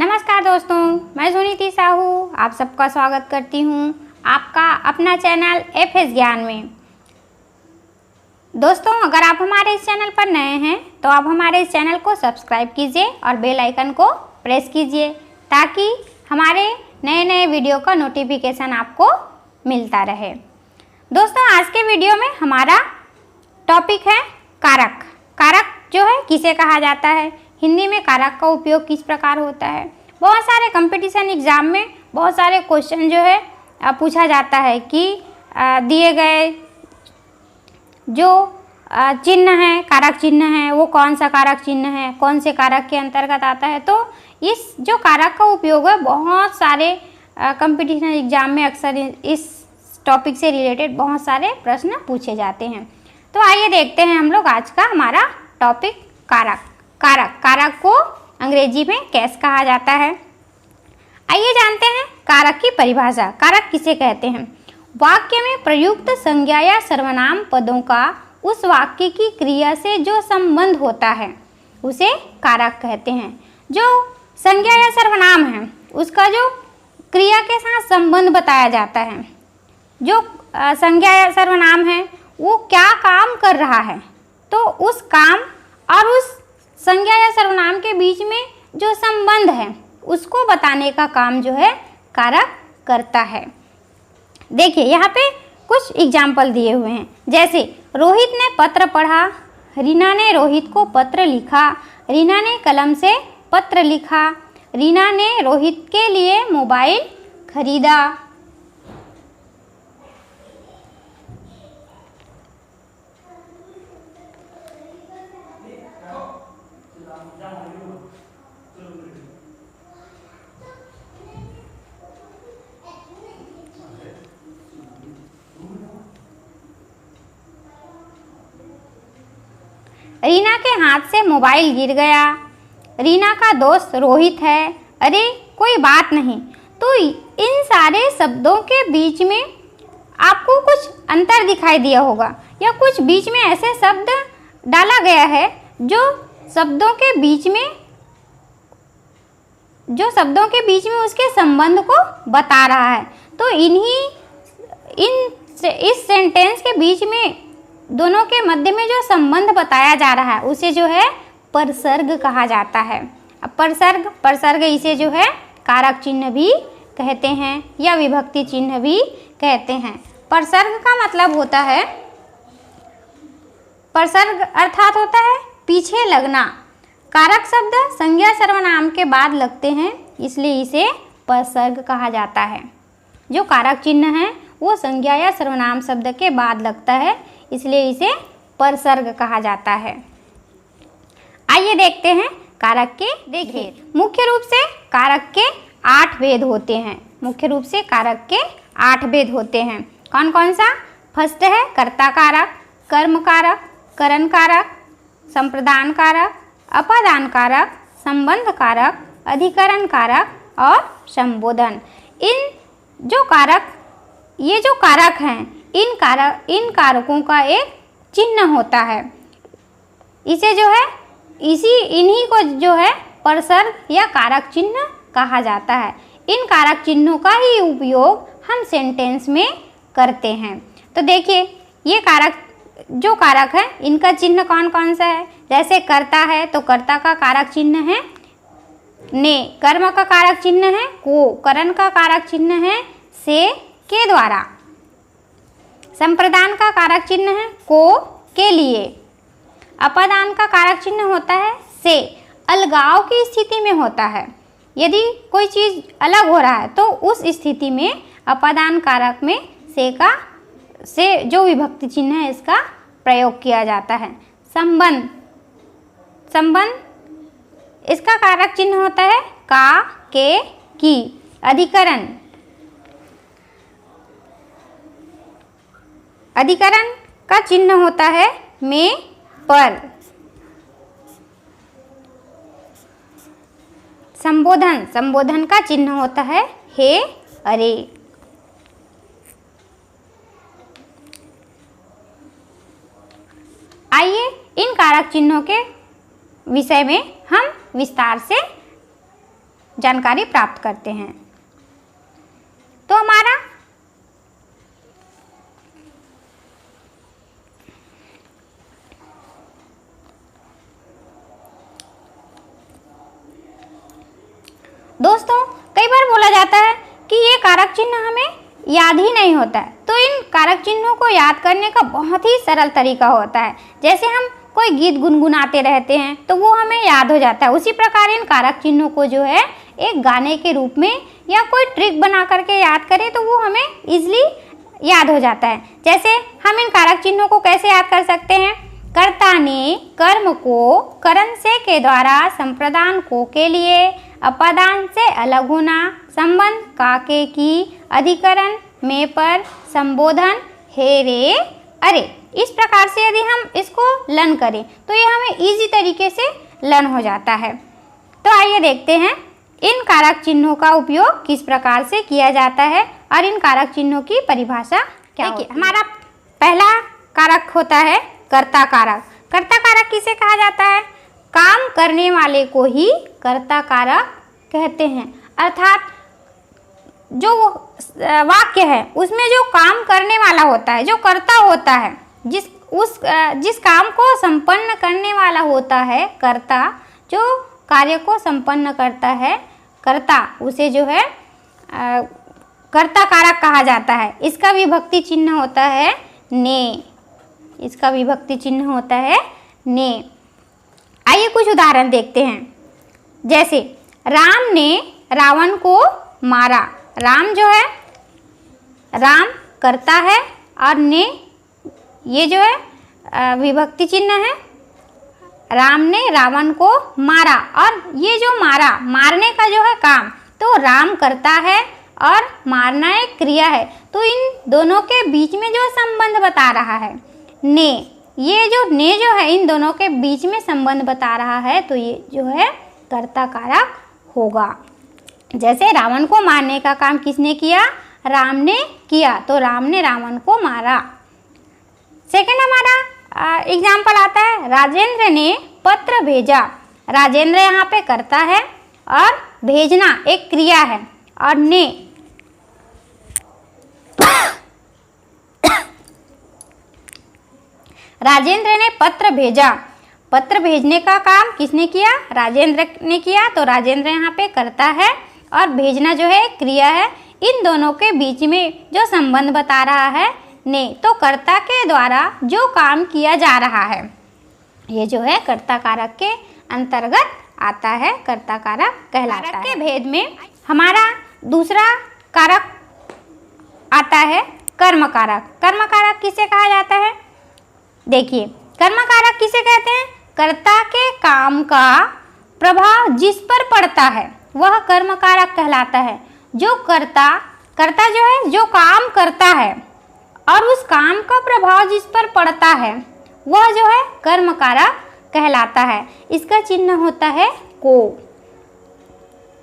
नमस्कार दोस्तों, मैं सुनीति साहू आप सबका स्वागत करती हूँ आपका अपना चैनल एफएस ज्ञान में। दोस्तों, अगर आप हमारे इस चैनल पर नए हैं तो आप हमारे इस चैनल को सब्सक्राइब कीजिए और बेल आइकन को प्रेस कीजिए ताकि हमारे नए नए वीडियो का नोटिफिकेशन आपको मिलता रहे। दोस्तों, आज के वीडियो में हमारा टॉपिक है कारक। कारक जो है किसे कहा जाता है, हिंदी में कारक का उपयोग किस प्रकार होता है। बहुत सारे कंपटीशन एग्जाम में बहुत सारे क्वेश्चन जो है पूछा जाता है कि दिए गए जो चिन्ह है, कारक चिन्ह है, वो कौन सा कारक चिन्ह है, कौन से कारक के अंतर्गत आता है। तो इस जो कारक का उपयोग है बहुत सारे कंपटीशन एग्जाम में अक्सर इस टॉपिक से रिलेटेड बहुत सारे प्रश्न पूछे जाते हैं। तो आइए देखते हैं हम लोग आज का हमारा टॉपिक कारक। कारक को अंग्रेजी में कैसे कहा जाता है। आइए जानते हैं कारक की परिभाषा। कारक किसे कहते हैं? वाक्य में प्रयुक्त संज्ञा या सर्वनाम पदों का उस वाक्य की क्रिया से जो संबंध होता है उसे कारक कहते हैं। जो संज्ञा या सर्वनाम है उसका जो क्रिया के साथ संबंध बताया जाता है, जो संज्ञा या सर्वनाम है वो क्या काम कर रहा है, तो उस काम और उस संज्ञा या सर्वनाम के बीच में जो संबंध है उसको बताने का काम जो है कारक करता है। देखिए यहाँ पे कुछ एग्जाम्पल दिए हुए हैं, जैसे रोहित ने पत्र पढ़ा, रीना ने रोहित को पत्र लिखा, रीना ने कलम से पत्र लिखा, रीना ने रोहित के लिए मोबाइल खरीदा। रीना के हाथ से मोबाइल गिर गया, रीना का दोस्त रोहित है, अरे कोई बात नहीं। तो इन सारे शब्दों के बीच में आपको कुछ अंतर दिखाई दिया होगा या कुछ बीच में ऐसे शब्द डाला गया है जो शब्दों के बीच में उसके संबंध को बता रहा है। तो इस सेंटेंस के बीच में दोनों के मध्य में जो संबंध बताया जा रहा है उसे जो है परसर्ग कहा जाता है। अब परसर्ग इसे जो है कारक चिन्ह भी कहते हैं या विभक्ति चिन्ह भी कहते हैं। परसर्ग का मतलब होता है, परसर्ग अर्थात होता है पीछे लगना। कारक शब्द संज्ञा सर्वनाम के बाद लगते हैं इसलिए इसे परसर्ग कहा जाता है। जो कारक चिन्ह है वो संज्ञा या सर्वनाम शब्द के बाद लगता है इसलिए इसे परसर्ग कहा जाता है। आइए देखते हैं कारक के। देखिए मुख्य रूप से कारक के 8 भेद होते हैं। मुख्य रूप से कारक के 8 भेद होते हैं। कौन कौन सा? फर्स्ट है कर्ता कारक, कर्म कारक, करण कारक, संप्रदान कारक, अपादान कारक, संबंध कारक, अधिकरण कारक और संबोधन। ये जो कारक हैं इन कारकों का एक चिन्ह होता है। इसे जो है इन्हीं को जो है परसर्ग या कारक चिन्ह कहा जाता है। इन कारक चिन्हों का ही उपयोग हम सेंटेंस में करते हैं। तो देखिए ये जो कारक है इनका चिन्ह कौन कौन सा है। जैसे कर्ता है तो कर्ता का कारक चिन्ह है ने, कर्म का कारक चिन्ह है को, करण का कारक चिन्ह है से, के द्वारा, संप्रदान का कारक चिन्ह है को, के लिए, अपादान का कारक चिन्ह होता है से, अलगाव की स्थिति में होता है। यदि कोई चीज़ अलग हो रहा है तो उस स्थिति में अपादान कारक में से जो विभक्ति चिन्ह है इसका प्रयोग किया जाता है। संबंध इसका कारक चिन्ह होता है का, के, की। अधिकरण का चिन्ह होता है में, पर। संबोधन का चिन्ह होता है हे, अरे। आइए इन कारक चिन्हों के विषय में हम विस्तार से जानकारी प्राप्त करते हैं। तो हमारा दोस्तों कई बार बोला जाता है कि ये कारक चिन्ह हमें याद ही नहीं होता है, तो इन कारक चिन्हों को याद करने का बहुत ही सरल तरीका होता है। जैसे हम कोई गीत गुनगुनाते रहते हैं तो वो हमें याद हो जाता है, उसी प्रकार इन कारक चिन्हों को जो है एक गाने के रूप में या कोई ट्रिक बना करके याद करें तो वो हमें इजीली याद हो जाता है। जैसे हम इन कारक चिन्हों को कैसे याद कर सकते हैं? कर्ता ने कर्म को करण से के द्वारा संप्रदान को के लिए अपादान से अलग होना, संबंध काके की अधिकरण में पर संबोधन हे रे अरे। इस प्रकार से यदि हम इसको लर्न करें तो ये हमें इजी तरीके से लर्न हो जाता है। तो आइए देखते हैं इन कारक चिन्हों का उपयोग किस प्रकार से किया जाता है और इन कारक चिन्हों की परिभाषा क्या होती है। हमारा पहला कारक होता है कर्ता कारक। कर्ता कारक किसे कहा जाता है? काम करने वाले को ही कर्ता कारक कहते हैं, अर्थात जो वाक्य है उसमें जो काम करने वाला होता है, जो कर्ता होता है, जिस काम को संपन्न करने वाला होता है कर्ता, जो कार्य को संपन्न करता है कर्ता, उसे जो है कर्ता कारक कहा जाता है। इसका विभक्ति चिन्ह होता है ने, इसका विभक्ति चिन्ह होता है ने। आइए कुछ उदाहरण देखते हैं। जैसे राम ने रावण को मारा। राम जो है, राम करता है और ने ये जो है विभक्ति चिन्ह है। राम ने रावण को मारा और ये जो मारा, मारने का जो है काम, तो राम करता है और मारना एक क्रिया है। तो इन दोनों के बीच में जो संबंध बता रहा है ने, ये जो ने जो है इन दोनों के बीच में संबंध बता रहा है, तो ये जो है कर्ता कारक होगा। जैसे रावण को मारने का काम किसने किया? राम ने किया, तो राम ने रावण को मारा। सेकंड हमारा एग्जाम्पल आता है, राजेंद्र ने पत्र भेजा। राजेंद्र यहाँ पे करता है और भेजना एक क्रिया है, और ने राजेंद्र ने पत्र भेजा। पत्र भेजने का काम किसने किया? राजेंद्र ने किया, तो राजेंद्र यहाँ पे करता है और भेजना जो है क्रिया है। इन दोनों के बीच में जो संबंध बता रहा है ने, तो कर्ता के द्वारा जो काम किया जा रहा है ये जो है कर्ता कारक के अंतर्गत आता है, कर्ता कारक कहलाता है। के भेद में हमारा दूसरा कारक आता है कर्म कारक। कर्म कारक किसे कहा जाता है? देखिए, कर्म कारक किसे कहते हैं? कर्ता के काम का प्रभाव जिस पर पड़ता है वह कर्म कारक कहलाता है। जो कर्ता जो है जो काम करता है और उस काम का प्रभाव जिस पर पड़ता है वह जो है कर्म कारक कहलाता है। इसका चिन्ह होता है को।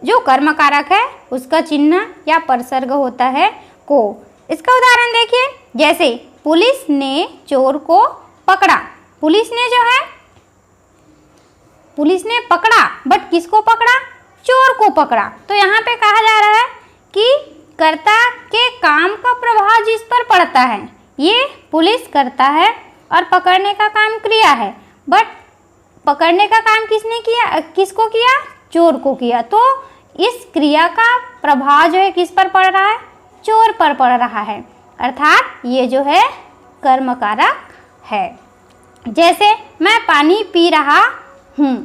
जो कर्म कारक है उसका चिन्ह या परसर्ग होता है को। इसका उदाहरण देखिए, जैसे पुलिस ने चोर को पकड़ा। पुलिस ने पकड़ा, बट किसको पकड़ा? चोर को पकड़ा। तो यहाँ पे कहा जा रहा है कि कर्ता के काम का प्रभाव जिस पर पड़ता है, ये पुलिस करता है और पकड़ने का काम क्रिया है, बट पकड़ने का काम किसने किया? किसको किया? चोर को किया। तो इस क्रिया का प्रभाव जो है किस पर पड़ रहा है? चोर पर पड़ रहा है, अर्थात ये जो है कर्म कारक है। जैसे मैं पानी पी रहा हूँ।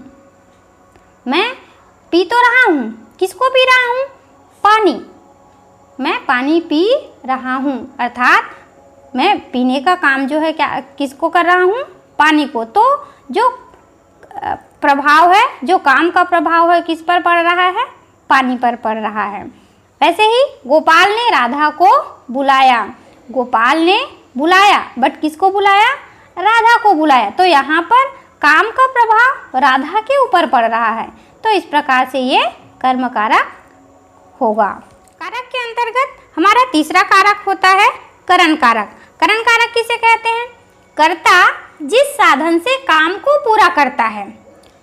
मैं पी तो रहा हूँ, किसको पी रहा हूँ? पानी। मैं पानी पी रहा हूँ, अर्थात मैं पीने का काम जो है क्या किसको कर रहा हूँ? पानी को। तो जो प्रभाव है, जो काम का प्रभाव है किस पर पड़ रहा है? पानी पर पड़ रहा है। वैसे ही गोपाल ने राधा को बुलाया। गोपाल ने बुलाया, बट किसको बुलाया? राधा को बुलाया। तो यहाँ पर काम का प्रभाव राधा के ऊपर पड़ रहा है, तो इस प्रकार से ये कर्म कारक होगा। कारक के अंतर्गत हमारा तीसरा कारक होता है करण कारक। करण कारक किसे कहते हैं? कर्ता जिस साधन से काम को पूरा करता है।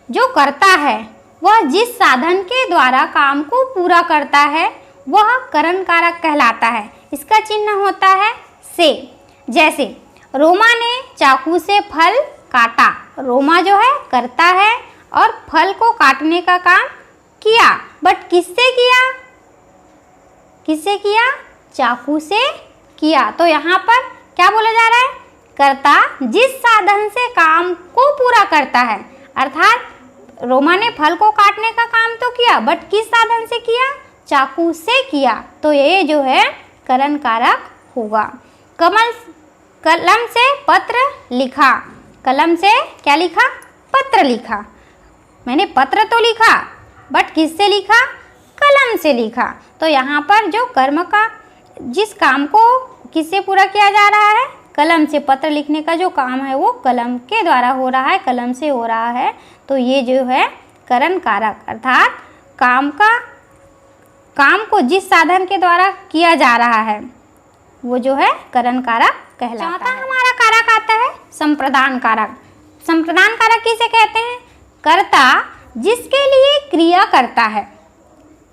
जो करता है वह जिस साधन के द्वारा काम को पूरा करता है वह करण कारक कहलाता है। इसका चिन्ह होता है से। जैसे रोमा ने चाकू से फल काटा। रोमा जो है करता है और फल को काटने का काम किया, बट किससे किया? किससे किया? चाकू से किया। तो यहाँ पर क्या बोला जा रहा है? कर्ता जिस साधन से काम को पूरा करता है, अर्थात रोमा ने फल को काटने का काम तो किया, बट किस साधन से किया? चाकू से किया। तो ये जो है करण कारक होगा। कलम से पत्र लिखा। कलम से क्या लिखा? पत्र लिखा। मैंने पत्र तो लिखा, बट किससे लिखा? कलम से लिखा। तो यहाँ पर जो कर्म का जिस काम को किससे पूरा किया जा रहा है? कलम से। पत्र लिखने का जो काम है वो कलम के द्वारा हो रहा है, कलम से हो रहा है। तो ये जो है करण कारक, अर्थात काम को जिस साधन के द्वारा किया जा रहा है वो जो है करण कारक कहलाता है। चौथा हमारा कारक आता है संप्रदान कारक। संप्रदान कारक किसे कहते हैं? कर्ता जिसके लिए क्रिया करता है।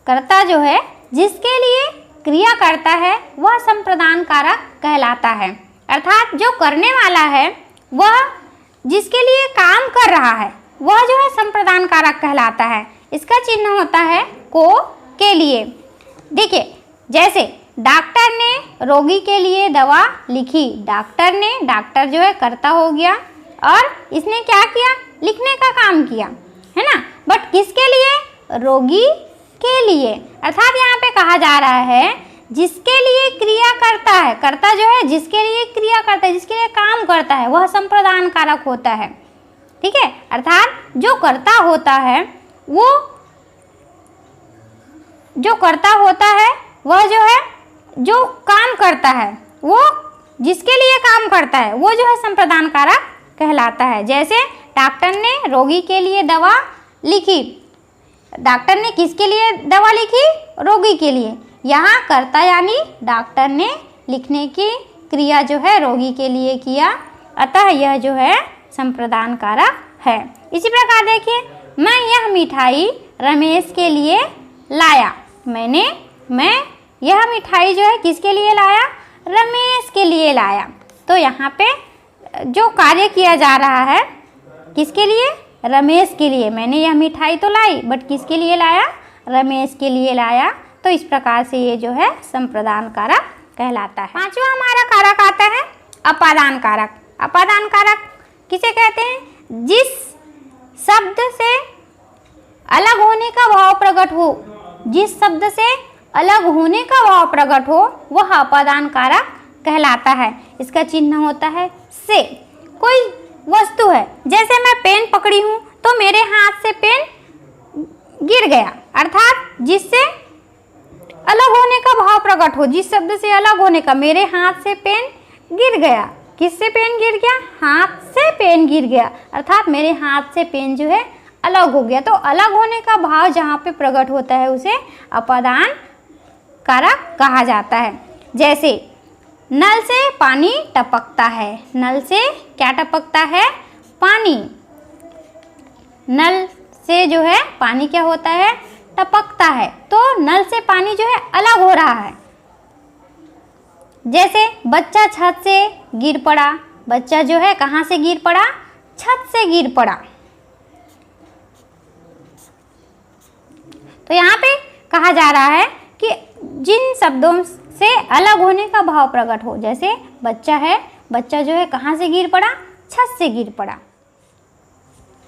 कर्ता जो है जिसके लिए क्रिया करता है वह संप्रदान कारक कहलाता है। अर्थात जो करने वाला है वह जिसके लिए काम कर रहा है वह जो है संप्रदान कारक कहलाता है। इसका चिन्ह होता है को के लिए। देखिए, जैसे डॉक्टर ने रोगी के लिए दवा लिखी। डॉक्टर जो है कर्ता हो गया और इसने क्या किया? लिखने का काम किया, है ना। बट किसके लिए? रोगी के लिए। अर्थात यहाँ पे कहा जा रहा है जिसके लिए क्रिया करता है, कर्ता जो है जिसके लिए क्रिया करता है, जिसके लिए काम करता है वह संप्रदान कारक होता है। ठीक है, अर्थात जो कर्ता होता है वह जो है जो काम करता है, वो जिसके लिए काम करता है वो जो है संप्रदान कारक कहलाता है। जैसे डॉक्टर ने रोगी के लिए दवा लिखी। डॉक्टर ने किसके लिए दवा लिखी? रोगी के लिए। यहाँ कर्ता यानी डॉक्टर ने लिखने की क्रिया जो है रोगी के लिए किया, अतः यह जो है संप्रदान कारक है। इसी प्रकार देखिए, मैं यह मिठाई रमेश के लिए लाया। मैं यह मिठाई जो है किसके लिए लाया? रमेश के लिए लाया। तो यहाँ पे जो कार्य किया जा रहा है किसके लिए? रमेश के लिए। मैंने यह मिठाई तो लाई, बट किसके लिए लाया? रमेश के लिए लाया। तो इस प्रकार से ये जो है संप्रदान कारक कहलाता है। पांचवा हमारा कारक आता है अपादान कारक। अपादान कारक किसे कहते हैं? जिस शब्द से अलग होने का भाव प्रकट हो, जिस शब्द से अलग होने का भाव प्रकट हो वह अपादान कारक कहलाता है। इसका चिन्ह होता है से। कोई वस्तु है, जैसे मैं पेन पकड़ी हूँ तो मेरे हाथ से पेन गिर गया, अर्थात जिससे अलग होने का भाव प्रकट हो, जिस शब्द से अलग होने का। मेरे हाथ से पेन गिर गया। किससे पेन गिर गया? हाथ से पेन गिर गया, अर्थात मेरे हाथ से पेन जो है अलग हो गया। तो अलग होने का भाव जहाँ पे प्रकट होता है उसे अपादान कारक कहा जाता है। जैसे नल से पानी टपकता है। नल से क्या टपकता है? पानी। नल से जो है पानी क्या होता है? टपकता है। तो नल से पानी जो है अलग हो रहा है। जैसे बच्चा छत से गिर पड़ा। बच्चा जो है कहाँ से गिर पड़ा? छत से गिर पड़ा। तो यहाँ पे कहा जा रहा है कि जिन शब्दों से अलग होने का भाव प्रकट हो, जैसे बच्चा है, बच्चा जो है कहाँ से गिर पड़ा? छत से गिर पड़ा।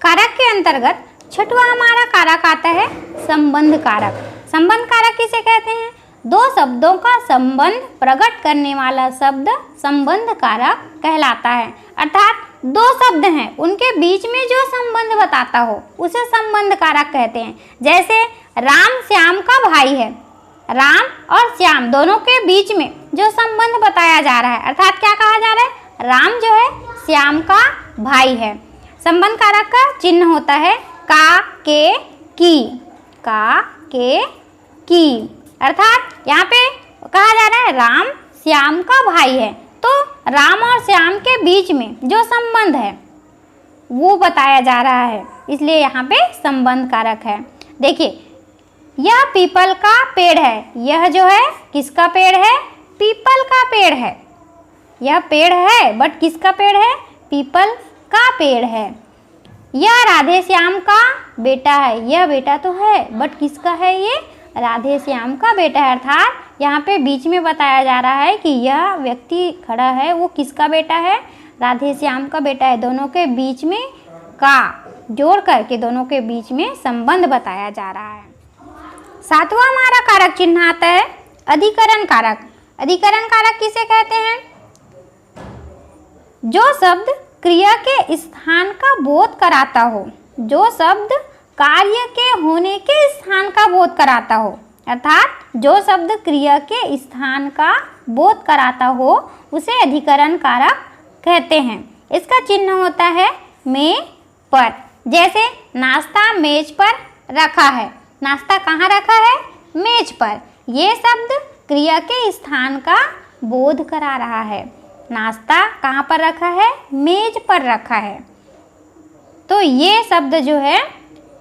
कारक के अंतर्गत छठवां हमारा कारक आता है संबंध कारक। संबंध कारक किसे कहते हैं? दो शब्दों का संबंध प्रकट करने वाला शब्द संबंध कारक कहलाता है। अर्थात दो शब्द हैं, उनके बीच में जो संबंध बताता हो उसे संबंध कारक कहते हैं। जैसे राम श्याम का भाई है। राम और श्याम दोनों के बीच में जो संबंध बताया जा रहा है, अर्थात क्या कहा जा रहा है? राम जो है श्याम का भाई है। संबंध कारक का चिन्ह होता है का, के, की। का, के, की। अर्थात यहाँ पे कहा जा रहा है राम श्याम का भाई है। तो राम और श्याम के बीच में जो संबंध है वो बताया जा रहा है, इसलिए यहाँ पे संबंध कारक है। देखिए, यह पीपल का पेड़ है। यह जो है किसका पेड़ है? पीपल का पेड़ है। यह पेड़ है बट किसका पेड़ है? पीपल का पेड़ है। यह राधे श्याम का बेटा है। यह बेटा तो है बट किसका है? ये राधे श्याम का बेटा है। अर्थात यहाँ पे बीच में बताया जा रहा है कि यह व्यक्ति खड़ा है वो किसका बेटा है? राधे श्याम का बेटा है। दोनों के बीच में का जोड़ करके दोनों के बीच में संबंध बताया जा रहा है। सातवां हमारा कारक चिन्ह आता है अधिकरण कारक। अधिकरण कारक किसे कहते हैं? जो शब्द क्रिया के स्थान का बोध कराता हो। जो शब्द कार्य के होने के स्थान का बोध कराता हो। अर्थात जो शब्द क्रिया के स्थान का बोध कराता हो उसे अधिकरण कारक कहते हैं। इसका चिन्ह होता है में पर। जैसे नाश्ता मेज पर रखा है। नाश्ता कहाँ रखा है? मेज पर। ये शब्द क्रिया के स्थान का बोध करा रहा है। नाश्ता कहाँ पर रखा है? मेज पर रखा है। तो ये शब्द जो है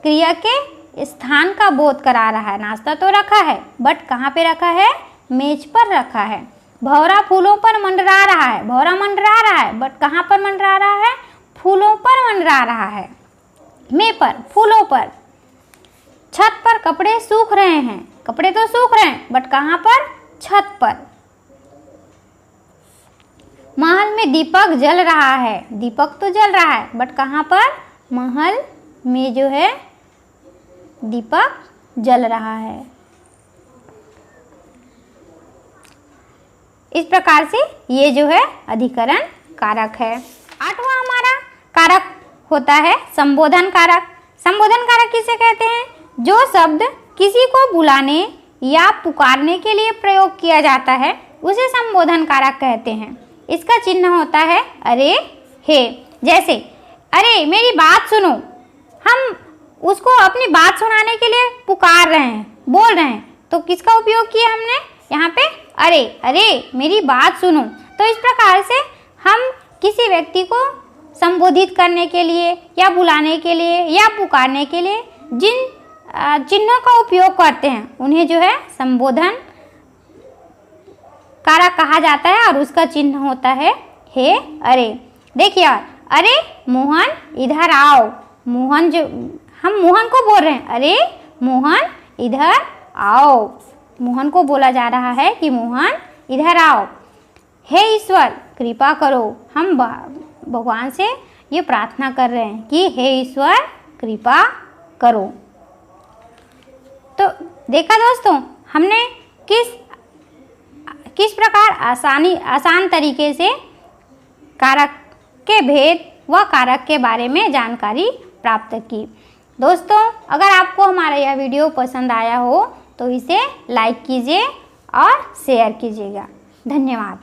क्रिया के स्थान का बोध करा रहा है। नाश्ता तो रखा है बट कहाँ पे रखा है? मेज पर रखा है। भौरा फूलों पर मंडरा रहा है। भौरा मंडरा रहा है बट कहाँ पर मंडरा रहा है? फूलों पर मंडरा रहा है। में पर, फूलों पर। छत पर कपड़े सूख रहे हैं। कपड़े तो सूख रहे हैं बट कहाँ पर? छत पर। महल में दीपक जल रहा है। दीपक तो जल रहा है बट कहाँ पर? महल में जो है दीपक जल रहा है। इस प्रकार से ये जो है अधिकरण कारक है। आठवां हमारा कारक होता है संबोधन कारक। संबोधन कारक किसे कहते हैं? जो शब्द किसी को बुलाने या पुकारने के लिए प्रयोग किया जाता है उसे संबोधन कारक कहते हैं। इसका चिन्ह होता है अरे, हे। जैसे अरे मेरी बात सुनो। हम उसको अपनी बात सुनाने के लिए पुकार रहे हैं, बोल रहे हैं, तो किसका उपयोग किया हमने? यहाँ पे अरे, अरे मेरी बात सुनो। तो इस प्रकार से हम किसी व्यक्ति को संबोधित करने के लिए या बुलाने के लिए या पुकारने के लिए जिन चिन्हों का उपयोग करते हैं उन्हें जो है संबोधन कारक कहा जाता है और उसका चिन्ह होता है हे, अरे। देखिए, अरे मोहन इधर आओ। मोहन जो हम मोहन को बोल रहे हैं, अरे मोहन इधर आओ। मोहन को बोला जा रहा है कि मोहन इधर आओ। हे ईश्वर कृपा करो। हम भगवान से ये प्रार्थना कर रहे हैं कि हे ईश्वर कृपा करो। तो देखा दोस्तों, हमने किस प्रकार आसान तरीके से कारक के भेद व कारक के बारे में जानकारी प्राप्त की। दोस्तों, अगर आपको हमारा यह वीडियो पसंद आया हो तो इसे लाइक कीजिए और शेयर कीजिएगा। धन्यवाद।